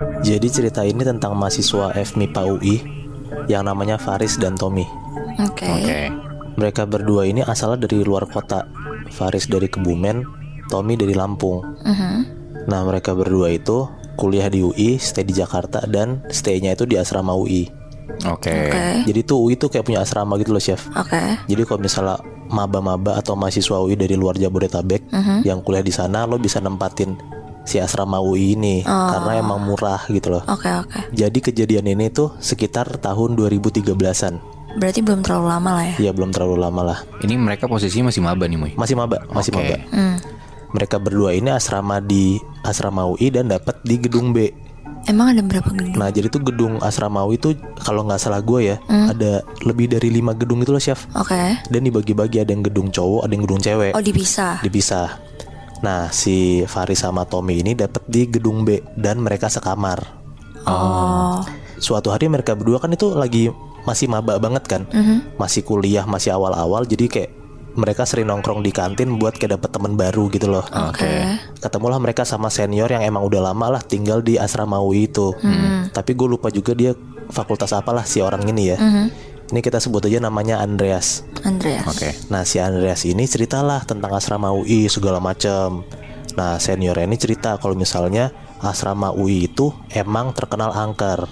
Jadi cerita ini tentang mahasiswa FMIPA UI yang namanya Faris dan Tommy. Oke. Mereka berdua ini asalnya dari luar kota. Faris dari Kebumen, Tommy dari Lampung. Nah, mereka berdua itu kuliah di UI, stay di Jakarta, dan stay-nya itu di asrama UI. Oke. Jadi tuh UI tuh kayak punya asrama gitu loh, Chef. Jadi kalau misalnya maba-maba atau mahasiswa UI dari luar Jabodetabek yang kuliah di sana, lo bisa nempatin si asrama UI ini karena emang murah gitu loh. Oke. Jadi kejadian ini tuh sekitar tahun 2013-an. Berarti belum terlalu lama lah ya. Ya belum terlalu lama lah. Ini mereka posisinya masih maba nih, Moy? Masih maba. Oke. Mereka berdua ini asrama di asrama UI dan dapat di gedung B. Emang ada berapa gedung? Nah jadi tuh gedung asrama UI tuh kalau nggak salah gue ya ada lebih dari 5 gedung itu loh, Chef. Oke. Dan dibagi-bagi, ada yang gedung cowok, ada yang gedung cewek. Oh, dipisah. Nah si Faris sama Tommy ini dapat di gedung B dan mereka sekamar. Suatu hari mereka berdua kan itu lagi masih maba banget kan, masih kuliah, masih awal-awal, jadi kayak mereka sering nongkrong di kantin buat kayak dapet teman baru gitu loh. Oke. Ketemulah mereka sama senior yang emang udah lama lah tinggal di asrama UI itu. Tapi gue lupa juga dia fakultas apalah si orang ini ya. Ini kita sebut aja namanya Andreas. Oke. Nah si Andreas ini ceritalah tentang asrama UI segala macam. Nah senior ini cerita kalau misalnya asrama UI itu emang terkenal angker.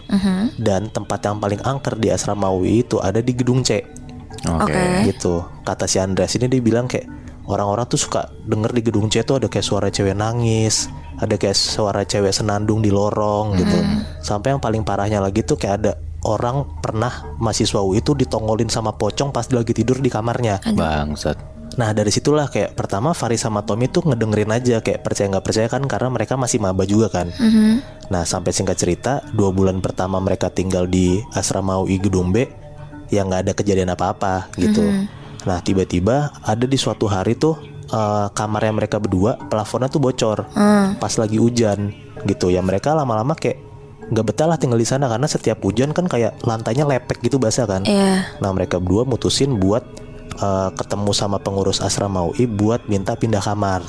Dan tempat yang paling angker di asrama UI itu ada di gedung C. Oke. Gitu. Kata si Andreas ini, dia bilang kayak orang-orang tuh suka denger di gedung C tuh ada kayak suara cewek nangis, ada kayak suara cewek senandung di lorong gitu. Sampai yang paling parahnya lagi tuh kayak ada orang pernah mahasiswa UI itu ditongolin sama pocong pas dia lagi tidur di kamarnya. Bangsat. Nah dari situlah kayak pertama Faris sama Tommy tuh ngedengerin aja kayak percaya nggak percaya kan, karena mereka masih maba juga kan. Nah sampai singkat cerita 2 bulan pertama mereka tinggal di asrama UI gedung B, ya nggak ada kejadian apa-apa gitu. Nah tiba-tiba ada di suatu hari tuh kamarnya mereka berdua plafonnya tuh bocor pas lagi hujan gitu. Ya mereka lama-lama kayak nggak betah lah tinggal di sana karena setiap hujan kan kayak lantainya lepek gitu basah kan. Nah mereka berdua mutusin buat ketemu sama pengurus asrama UI buat minta pindah kamar.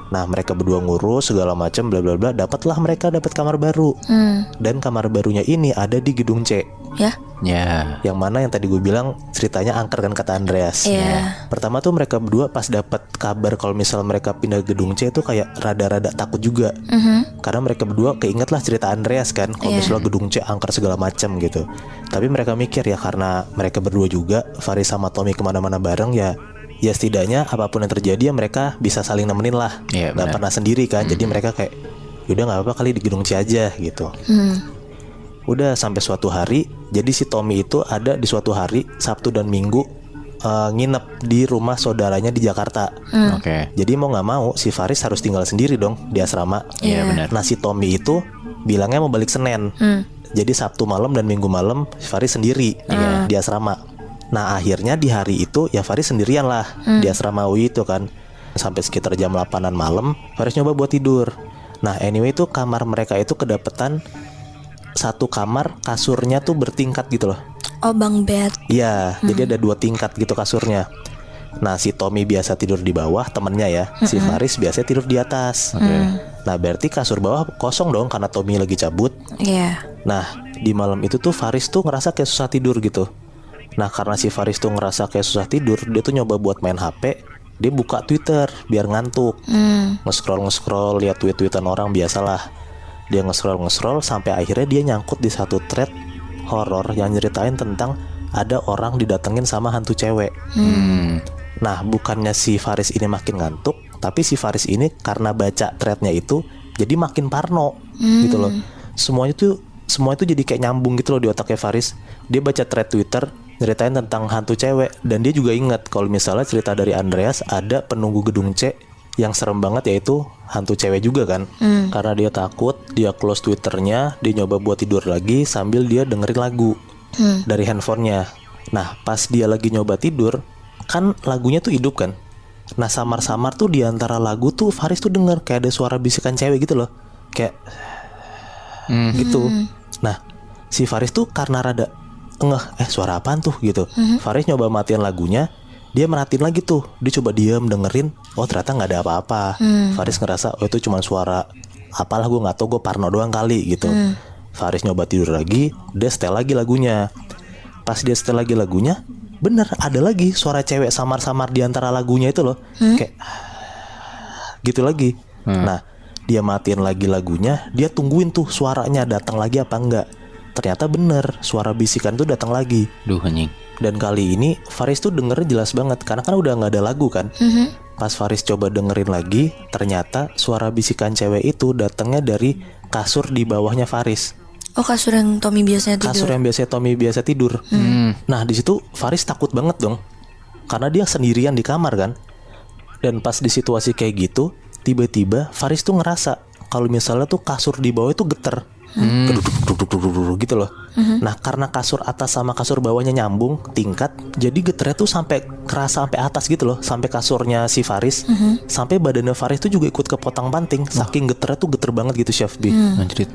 Nah mereka berdua ngurus segala macam bla bla bla, dapatlah mereka dapat kamar baru. Dan kamar barunya ini ada di gedung C. Ya. Yang mana yang tadi gue bilang ceritanya angker kan kata Andreas. Pertama tuh mereka berdua pas dapat kabar kalau misal mereka pindah gedung C itu kayak rada-rada takut juga. Karena mereka berdua keinget lah cerita Andreas kan, kalau misalnya gedung C angker segala macam gitu. Tapi mereka mikir ya karena mereka berdua juga Faris sama Tommy kemana-mana bareng ya setidaknya apapun yang terjadi ya mereka bisa saling nemenin lah. Iya, Gak benar. pernah sendiri kan. Jadi mereka kayak yaudah gak apa-apa kali di gedung C aja gitu. Udah sampai suatu hari, jadi si Tommy itu ada di suatu hari Sabtu dan Minggu nginep di rumah saudaranya di Jakarta. Oke. Jadi mau nggak mau si Faris harus tinggal sendiri dong di asrama. Iya, benar. Nah si Tommy itu bilangnya mau balik Senin. Jadi Sabtu malam dan Minggu malam si Faris sendiri di asrama. Nah akhirnya di hari itu ya Faris sendirian lah di asrama UI itu kan. Sampai sekitar jam 8-an malam Faris nyoba buat tidur. Nah anyway itu kamar mereka itu kedapetan satu kamar kasurnya tuh bertingkat gitu loh. Oh, bang bed. Iya, jadi ada 2 tingkat gitu kasurnya. Nah si Tommy biasa tidur di bawah temennya ya. Si Faris biasa tidur di atas. Nah berarti kasur bawah kosong dong karena Tommy lagi cabut. Nah di malam itu tuh Faris tuh ngerasa kayak susah tidur gitu. Nah karena si Faris tuh ngerasa kayak susah tidur, dia tuh nyoba buat main HP. Dia buka Twitter biar ngantuk. Nge-scroll lihat tweet-tweetan orang biasalah. Dia nge-scroll sampai akhirnya dia nyangkut di satu thread horor yang nyeritain tentang ada orang didatengin sama hantu cewek. Nah bukannya si Faris ini makin ngantuk, tapi si Faris ini karena baca threadnya itu jadi makin parno gitu loh. Semua itu jadi kayak nyambung gitu loh di otaknya Faris. Dia baca thread Twitter nyeritain tentang hantu cewek, dan dia juga ingat kalau misalnya cerita dari Andreas ada penunggu gedung C yang serem banget yaitu hantu cewek juga kan. Karena dia takut, dia close Twitternya, dia nyoba buat tidur lagi sambil dia dengerin lagu dari handphonenya. Nah pas dia lagi nyoba tidur kan lagunya tuh hidup kan. Nah samar-samar tuh di antara lagu tuh Faris tuh denger kayak ada suara bisikan cewek gitu loh, kayak gitu. Nah si Faris tuh karena rada ngeh, suara apaan tuh gitu. Faris nyoba matiin lagunya, dia merhatiin lagi tuh, dia coba diam dengerin, oh ternyata nggak ada apa-apa. Faris ngerasa oh itu cuma suara apalah gue nggak tahu, gue parno doang kali gitu. Faris nyoba tidur lagi, dia setel lagi lagunya. Pas dia setel lagi lagunya, bener ada lagi suara cewek samar-samar di antara lagunya itu loh, kayak gitu lagi. Nah dia matiin lagi lagunya, dia tungguin tuh suaranya datang lagi apa enggak. Ternyata bener, suara bisikan tuh datang lagi. Duh anjing. Dan kali ini Faris tuh denger jelas banget, karena kan udah nggak ada lagu kan. Pas Faris coba dengerin lagi, ternyata suara bisikan cewek itu datangnya dari kasur di bawahnya Faris. Oh, kasur yang Tommy biasanya tidur. Kasur yang biasa Tommy biasa tidur. Nah di situ Faris takut banget dong, karena dia sendirian di kamar kan. Dan pas di situasi kayak gitu, tiba-tiba Faris tuh ngerasa kalau misalnya tuh kasur di bawah itu geter, gitu loh. Nah karena kasur atas sama kasur bawahnya nyambung tingkat, jadi geternya tuh sampai kerasa sampai atas gitu loh, sampai kasurnya si Faris, sampai badannya Faris tuh juga ikut kepotong panting, saking geternya tuh geter banget gitu Chef B. Anjrit.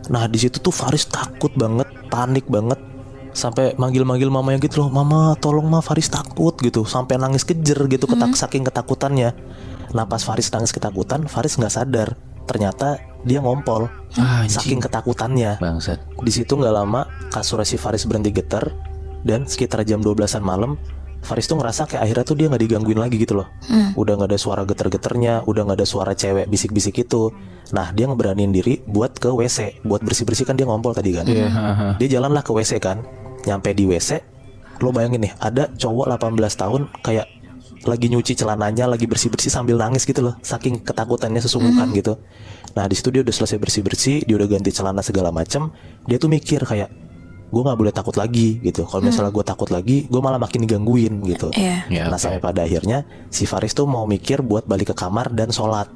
Nah di situ tuh Faris takut banget, panik banget, sampai manggil-manggil mamanya gitu loh, mama tolong ma, Faris takut gitu, sampai nangis kejer gitu, saking ketakutannya. Nah pas Faris nangis ketakutan, Faris nggak sadar ternyata dia ngompol, saking ketakutannya. Bangsat. Di situ nggak lama kasur si Faris berhenti getar, dan sekitar jam 12-an malam Faris tuh ngerasa kayak akhirnya tuh dia nggak digangguin lagi gitu loh. Udah nggak ada suara geter-geternya, udah nggak ada suara cewek bisik-bisik itu. Nah dia ngeberaniin diri buat ke WC, buat bersih-bersih kan, dia ngompol tadi kan. Dia jalanlah ke WC kan. Nyampe di WC, lo bayangin nih, ada cowok 18 tahun kayak lagi nyuci celananya, lagi bersih-bersih sambil nangis gitu loh, saking ketakutannya sesungguhkan gitu. Nah di situ dia udah selesai bersih-bersih, dia udah ganti celana segala macam. Dia tuh mikir kayak, gue nggak boleh takut lagi gitu. Kalau misalnya gue takut lagi, gue malah makin digangguin gitu. Nah sampai pada akhirnya si Faris tuh mau mikir buat balik ke kamar dan sholat.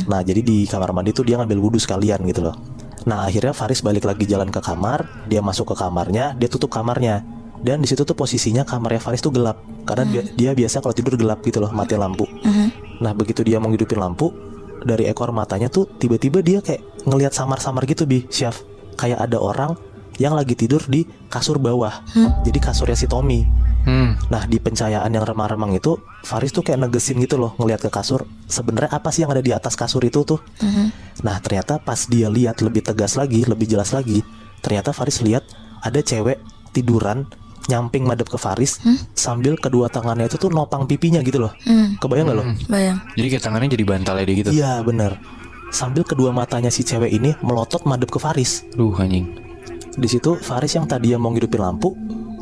Nah jadi di kamar mandi tuh dia ngambil wudhu sekalian gitu loh. Nah akhirnya Faris balik lagi jalan ke kamar, dia masuk ke kamarnya, dia tutup kamarnya. Dan di situ tuh posisinya kamarnya Faris tuh gelap, karena dia biasa kalau tidur gelap gitu loh, mati lampu. Nah begitu dia mau ngidupin lampu, dari ekor matanya tuh tiba-tiba dia kayak ngelihat samar-samar gitu Chef. Kayak ada orang yang lagi tidur di kasur bawah. Jadi kasurnya si Tommy. Nah di pencahayaan yang remang-remang itu, Faris tuh kayak negesin gitu loh, ngelihat ke kasur, sebenarnya apa sih yang ada di atas kasur itu tuh. Nah ternyata pas dia lihat lebih tegas lagi, lebih jelas lagi, ternyata Faris lihat ada cewek tiduran nyamping madep ke Faris, sambil kedua tangannya itu tuh nopang pipinya gitu loh. Kebayang gak lo? Bayang. Jadi kayak tangannya jadi bantalnya dia gitu. Iya bener. Sambil kedua matanya si cewek ini melotot madep ke Faris. Duh anjing. Di situ Faris yang tadi mau ngidupin lampu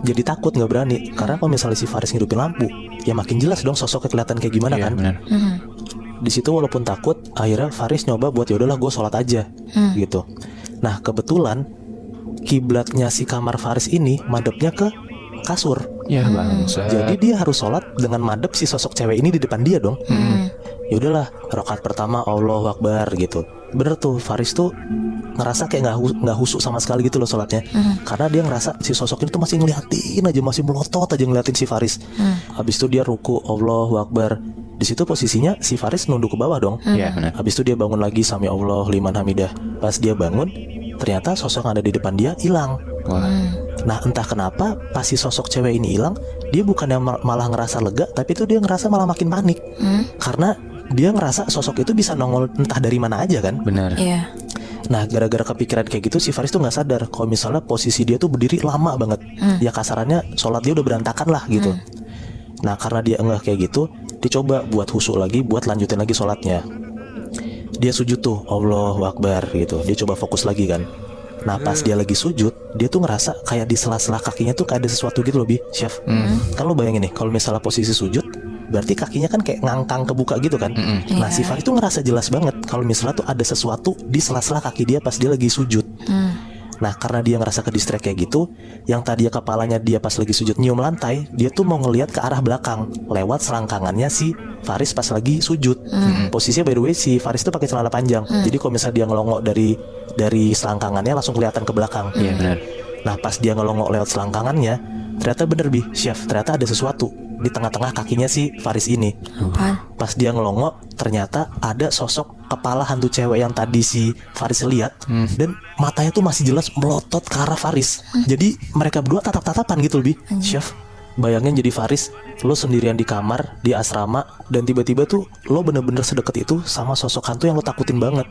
jadi takut, nggak berani, karena kalau misalnya si Faris ngidupin lampu, ya makin jelas dong sosoknya kelihatan kayak gimana kan. Bener. Di situ walaupun takut, akhirnya Faris nyoba buat ya udahlah gue sholat aja gitu. Nah kebetulan kiblatnya si kamar Faris ini madepnya ke kasur. Ya bangsa. Jadi dia harus sholat dengan madep si sosok cewek ini di depan dia dong. Ya udahlah, rakaat pertama Allahu Akbar gitu. Bener tuh Faris tuh ngerasa kayak nggak husuk sama sekali gitu loh sholatnya. Karena dia ngerasa si sosok ini tuh masih ngeliatin aja, masih melotot aja ngeliatin si Faris. Habis itu dia ruku Allahu Akbar. Di situ posisinya si Faris nunduk ke bawah dong. Iya benar. Habis itu dia bangun lagi, sami Allah liman hamidah. Pas dia bangun, ternyata sosok yang ada di depan dia hilang. Nah entah kenapa pas si sosok cewek ini hilang, dia bukan yang malah ngerasa lega, tapi itu dia ngerasa malah makin panik. Karena dia ngerasa sosok itu bisa nongol entah dari mana aja kan. Benar. Iya. Nah gara-gara kepikiran kayak gitu, si Faris tuh gak sadar kalau misalnya posisi dia tuh berdiri lama banget. Ya kasarannya sholat dia udah berantakan lah gitu. Nah karena dia enggak kayak gitu, dia coba buat husuk lagi, buat lanjutin lagi sholatnya. Dia sujud tuh Allahu Akbar gitu. Dia coba fokus lagi kan. Nah pas dia lagi sujud, dia tuh ngerasa kayak di sela-sela kakinya tuh kayak ada sesuatu gitu loh Chef. Kan lo bayangin nih, kalau misalnya posisi sujud, berarti kakinya kan kayak ngangkang kebuka gitu kan. Nah si Faris tuh ngerasa jelas banget kalau misalnya tuh ada sesuatu di sela-sela kaki dia pas dia lagi sujud. Nah karena dia ngerasa ke distract kayak gitu, yang tadinya kepalanya dia pas lagi sujud nyium lantai, dia tuh mau ngelihat ke arah belakang lewat selangkangannya si Faris pas lagi sujud. Posisinya by the way si Faris tuh pakai celana panjang. Jadi kalau misalnya dia ngelongok dari selangkangannya langsung kelihatan ke belakang. Iya benar. Nah pas dia ngelongok lewat selangkangannya, ternyata bener Chef, ternyata ada sesuatu di tengah-tengah kakinya si Faris ini. Pas dia ngelongok, ternyata ada sosok kepala hantu cewek yang tadi si Faris lihat. Dan matanya tuh masih jelas melotot ke arah Faris. Jadi mereka berdua tatap-tatapan gitu Chef. Bayangin jadi Faris, lo sendirian di kamar, di asrama, dan tiba-tiba tuh lo bener-bener sedekat itu sama sosok hantu yang lo takutin banget.